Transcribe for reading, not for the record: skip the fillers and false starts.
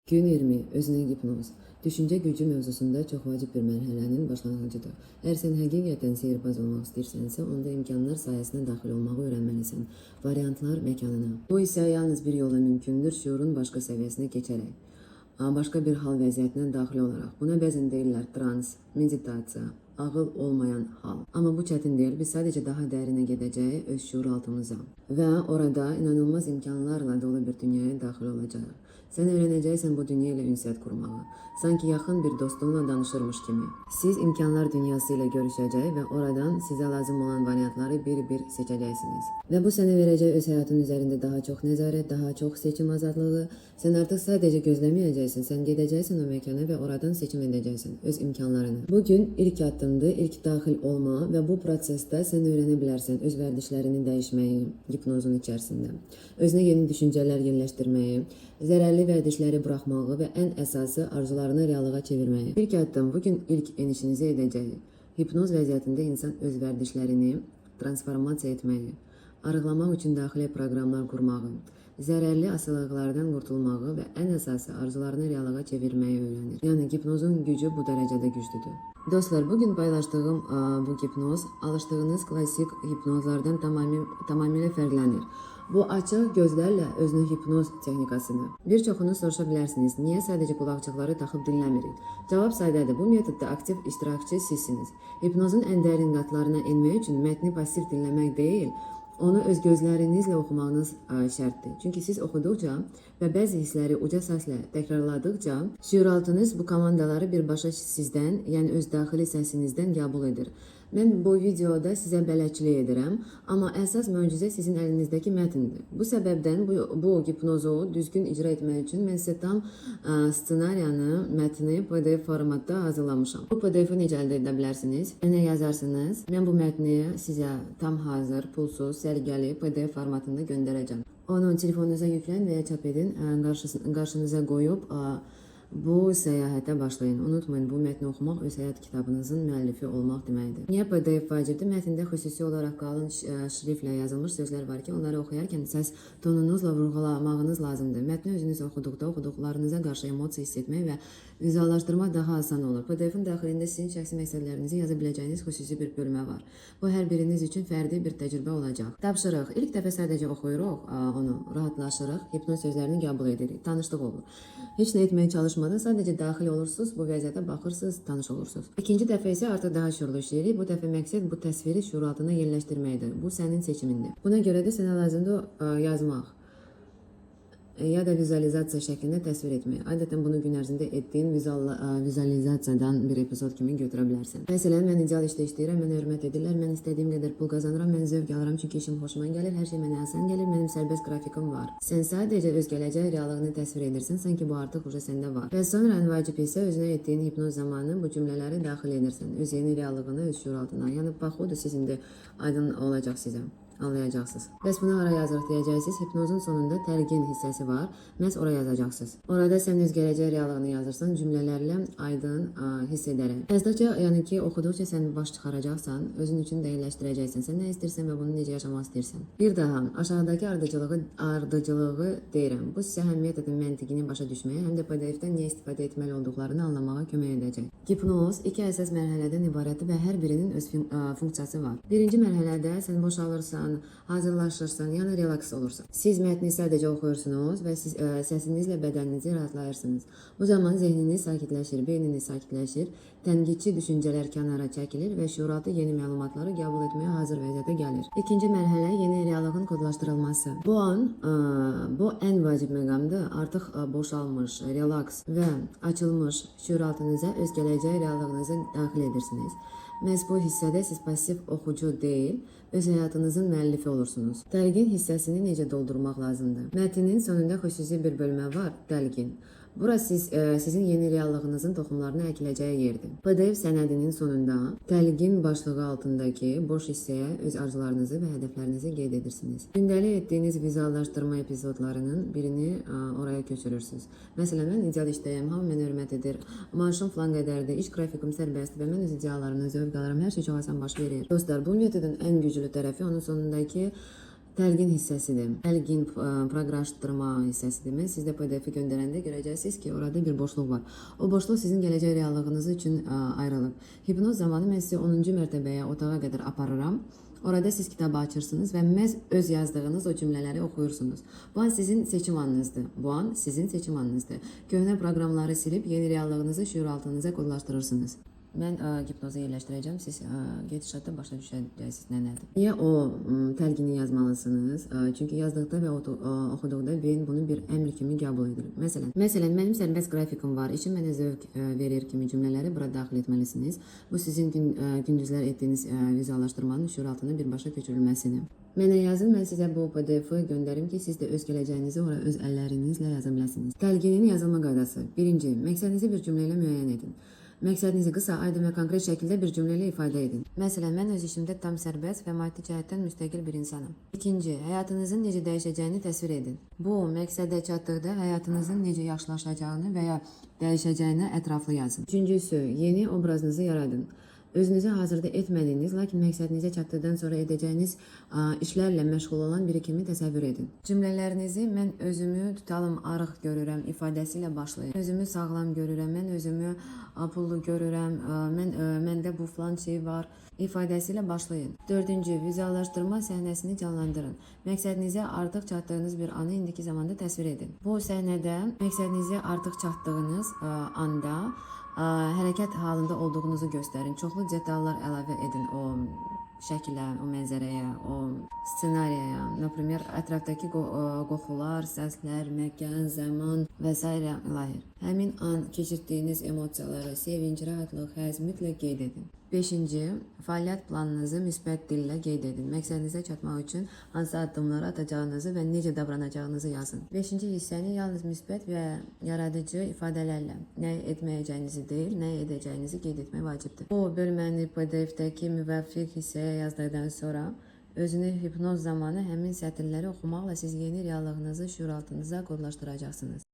Gün 20. Özünə hipnoz. Düşüncə gücü mövzusunda çox vacib bir mərhələnin başlanğıcıdır. Əgər sən həqiqətən sehrbaz olmaq istəyirsənsə, onda imkanlar sayəsində daxil olmağı öyrənməlisən. Variantlar məkanına. Bu isə yalnız bir yolla mümkündür, şuurun başqa səviyyəsinə keçərək. Başqa bir hal vəziyyətinə daxil olaraq. Buna bəzən deyirlər trans, meditasiya, ağıl olmayan hal. Amma bu çətin deyil. Biz sadəcə daha dərinə gedəcəyik öz şuur altımıza. Və orada inanılmaz imkanlarla dolu bir dünyaya daxil olacağıq. Sən öyrənəcəksən bu dünya ilə ünsiyyət qurmağı. Sanki yaxın bir dostunla danışırmış kimi. Siz imkanlar dünyası ilə görüşəcək və oradan sizə lazım olan variantları bir-bir seçəcəksiniz. Və bu sənə verəcək öz həyatın üzərində daha çox nəzarət, daha çox seçim azadlığı. Sən artıq sadəcə gözləməyəcəksən, sən gedəcəksən o məkana və oradan seçim edəcəksən öz imkanlarını. Bugün ilk addımdır, ilk daxil olma və bu prosesdə sən öyrənə bilərsən öz vərdişlərini dəyişməyi hipnozun içərisində. Özünə yeni düşüncələr yerləşdirməyi, zərərli vərdişləri buraxmağı və ən əsası arzularını reallığa çevirməyi. İlk addım bugün ilk enişinizi edəcək. Hipnoz vəziyyətində insan öz vərdişlərini transformasiya etməyi, arıqlamaq üçün daxili proqramlar qurmağı, zərərli asılılıqlardan qurtulmağı və ən əsası arzularını reallığa çevirməyi öyrənir. Yəni hipnozun gücü bu dərəcədə güclüdür. Dostlar, bugün paylaşdığım bu hipnoz alışdığınız klasik hipnozlardan tamamilə fərqlənir. Bu açıq gözlərlə özünü hipnoz texnikasını. Bir çoxunuz soruşa bilərsiniz, niyə sadəcə qulaqçıqları taxıb dinləmirik? Cavab sadədir, bu metodda aktiv iştirakçı sizsiniz. Hipnozun ən dərin qatlarına enmək üçün mətni pasiv dinləmək deyil, onu öz gözlərinizlə oxumağınız şərtdir. Çünki siz oxuduqca və bəzi hissləri uca səslə təkrarladıqca şüuraltınız bu komandaları birbaşa sizdən, yəni öz daxili səsinizdən qəbul edir. Mən bu videoda sizə bələdçilik edirəm, amma əsas möcüzə sizin əlinizdəki mətndir. Bu səbəbdən bu hipnozu düzgün icra etmək üçün mən sizə tam ssenariyanı, mətni PDF formatda hazırlamışam. Bu PDF-i necə əldə edə bilərsiniz? Mənə yazarsınız. Mən bu mətni sizə tam hazır, pulsuz, sərgəli PDF formatında göndərəcəm. Onu telefonunuza yüklən və ya çap edin, qarşınıza qoyub bu səyahətə başlayın. Unutmayın, bu mətni oxumaq öz həyat kitabınızın müəllifi olmaq deməkdir. Niyə PDF vacibdir? Mətndə xüsusi olaraq qalın şriftlə yazılmış sözlər var ki, onları oxuyarkən səs tonunuzla vurğulamağınız lazımdır. Mətni özünüz oxuduqda oxuduqlarınıza qarşı emosiya hiss etmək və vizuallaşdırmaq daha asan olur. PDF-in daxilində sizin şəxsi məqsədlərinizi yaza biləcəyiniz xüsusi bir bölmə var. Bu hər biriniz üçün fərdi bir təcrübə olacaq. Tapşırıq. İlk dəfə sadəcə oxuyuruq, onu rahatlaşırıq, hipnoz sözlərini qəbul edirik, tanışlıq olur. Heç nə etməyə çalışmadan sadəcə daxil olursunuz, bu vəziyyətə baxırsınız, tanış olursunuz. İkinci dəfə isə artıq daha şuurlu işləyirik. Bu dəfə məqsəd bu təsviri şuur altına yerləşdirməkdir. Bu sənin seçimindir. Buna görə də sənə lazımdır yazmaq ya da vizualizasiya şəklində təsvir etmək. Adətən bunu gün ərzində etdiyin vizualizasiyadan bir epizod kimi götürə bilərsən. Məsələn, mən ideal işdə işləyirəm, mənə hörmət edirlər, mən istədiyim qədər pul qazanıram, mən zövq alıram çünki işim xoşuma gəlir, hər şey mənə asan gəlir, mənim sərbəst qrafikim var. Sən sadəcə öz gələcək reallığını təsvir edirsən, sanki bu artıq səndə var. Və sonra ən vacib isə özünə etdiyin hipnoz zamanı bu cümlələri daxil edirsən. Öz yeni reallığını öz şuur altına. Yəni bax, o da siz indi aydın olacaq sizə. Anlayacaqsınız. Bəs bunu ara yazırıq deyəcəksiniz. Hipnozun sonunda tərgin hissəsi var. Məhz oraya yazacaqsınız. Orada sən öz gələcək reallığını yazırsan, cümlələrlə aydın hiss edərək. Yazdıqca, yəni ki, oxuduqca sən baş çıxaracaqsan, özün üçün dəqiqləşdirəcəksən. Sən nə istəyirsən və bunu necə yaşamaq istəyirsən. Bir daha aşağıdakı ardıcılığı deyirəm. Bu sizə həm metodun məntiqini başa düşməyə, həm də PDF-dən niyə istifadə etməli olduqlarını anlamağa kömək edəcək. Hipnoz iki əsas mərhələdən ibarətdir və hər birinin öz funksiyası var. Birinci mərhələdə sən boşalırsan, hazırlaşırsan, yəni relaks olursan. Siz mətni sadəcə oxuyursunuz və siz səsinizlə bədəninizi rahatlayırsınız. Bu zaman zehniniz sakitləşir, beyniniz sakitləşir, tənqidçi düşüncələr kənara çəkilir və şuuraltı yeni məlumatları qəbul etməyə hazır vəziyyətə gəlir. İkinci mərhələ yeni reallığın kodlaşdırılması. Bu ən vacib məqamdır. Artıq boşalmış, relaks və açılmış şuuraltınıza öz gələcək reallığınızı daxil edirsiniz. Məhz bu hissədə siz pasiv oxucu deyil, öz həyatınızın müəllifi olursunuz. Dəlgin hissəsini necə doldurmaq lazımdır? Mətnin sonunda xüsusi bir bölmə var, dəlgin. Burası sizin yeni reallığınızın toxumlarını əkiləcəyi yerdir. PDF sənədinin sonunda dəlgin başlığı altındakı boş hissəyə öz arzularınızı və hədəflərinizi qeyd edirsiniz. Gündəlik etdiyiniz vizuallaşdırma epizodlarının birini oraya köçürürsünüz. Məsələn, mən ideal işdəyəm, hamı mənə hörmət edir, maaşım falan qədərdir, iş qrafikim sərbəstdir və mən öz ideallarımdan zövq alıram, hər şey çox asan baş verir. Dostlar, bu metodun ən güclü tərəfi onun sonundakı təlqin hissəsidir. Təlqin proqramlaşdırma hissəsidir. Mən sizə PDF-i göndərəndə görəcəksiniz ki, orada bir boşluq var. O boşluq sizin gələcək reallığınız üçün ayrılıb. Hipnoz zamanı mən sizi 10-cu mərtəbəyə, otağa qədər aparıram. Orada siz kitabı açırsınız və məhz öz yazdığınız o cümlələri oxuyursunuz. Bu an sizin seçim anınızdır. Bu an sizin seçim anınızdır. Köhnə proqramları silib yeni reallığınızı şüuraltınıza kodlaşdırırsınız. Mən hipnozu yerləşdirəcəm. Siz gedişatda başa düşəcəksiniz nədir. Niyə o təlqini yazmalısınız? Çünki yazdıqda və oxuduqda beyin bunu bir əmr kimi qəbul edir. Məsələn, mənim sərbəst qrafikim var. İşim mənə zövq verir kimi cümlələri bura daxil etməlisiniz. Bu sizin gündüzlər etdiyiniz vizuallaşdırmanın şüuraltına birbaşa köçürülməsidir. Mənə yazın, mən sizə bu PDF-i göndərim ki, siz də öz gələcəyinizi ora öz əllərinizlə yaza biləsiniz. Təlqinin yazılma qaydası. 1. Məqsədinizi bir cümlə ilə müəyyən edin. Məqsədinizi qısa, aydın və konkret şəkildə bir cümlə ilə ifadə edin. Məsələn, mən öz işimdə tam sərbəst və maddi cəhətdən müstəqil bir insanam. 2. Həyatınızın necə dəyişəcəyini təsvir edin. Bu, məqsədə çatdıqda həyatınızın necə yaxşılaşacağını və ya dəyişəcəyini ətraflı yazın. 3. Yeni obrazınızı yaradın. Özünüzü hazırda etmədiyiniz, lakin məqsədinizə çatdıqdan sonra edəcəyiniz işlərlə məşğul olan biri kimi təsəvvür edin. Cümlələrinizi mən özümü tutalım arıq görürəm ifadəsi ilə başlayın. Özümü sağlam görürəm, mən özümü pullu görürəm, məndə bu falan şey var ifadəsi ilə başlayın. 4. Vizuallaşdırma səhnəsini canlandırın. Məqsədinizə artıq çatdığınız bir anı indiki zamanda təsvir edin. Bu səhnədə məqsədinizə artıq çatdığınız anda hərəkət halında olduğunuzu göstərin. Çoxlu detallar əlavə edin o şəkilə, o mənzərəyə, o ssenariyaya. Например, ətrafdakı qoxular, səslər, məkan, zaman və s. ilahi. Həmin an keçirdiyiniz emosiyaları, sevinc, rahatlıq, həzz mütləq qeyd edin. 5. Fəaliyyət planınızı müsbət dillə qeyd edin. Məqsədinizə çatmaq üçün hansı addımları atacağınızı və necə davranacağınızı yazın. 5-ci hissəni yalnız müsbət və yaradıcı ifadələrlə nə etməyəcəyinizi deyil, nə edəcəyinizi qeyd etmək vacibdir. Bu bölməni PDF-dəki müvəffiq hissəyə yazdıqdan sonra özünü hipnoz zamanı həmin sətirləri oxumaqla siz yeni reallığınızı şüuraltınıza kodlaşdıracaqsınız.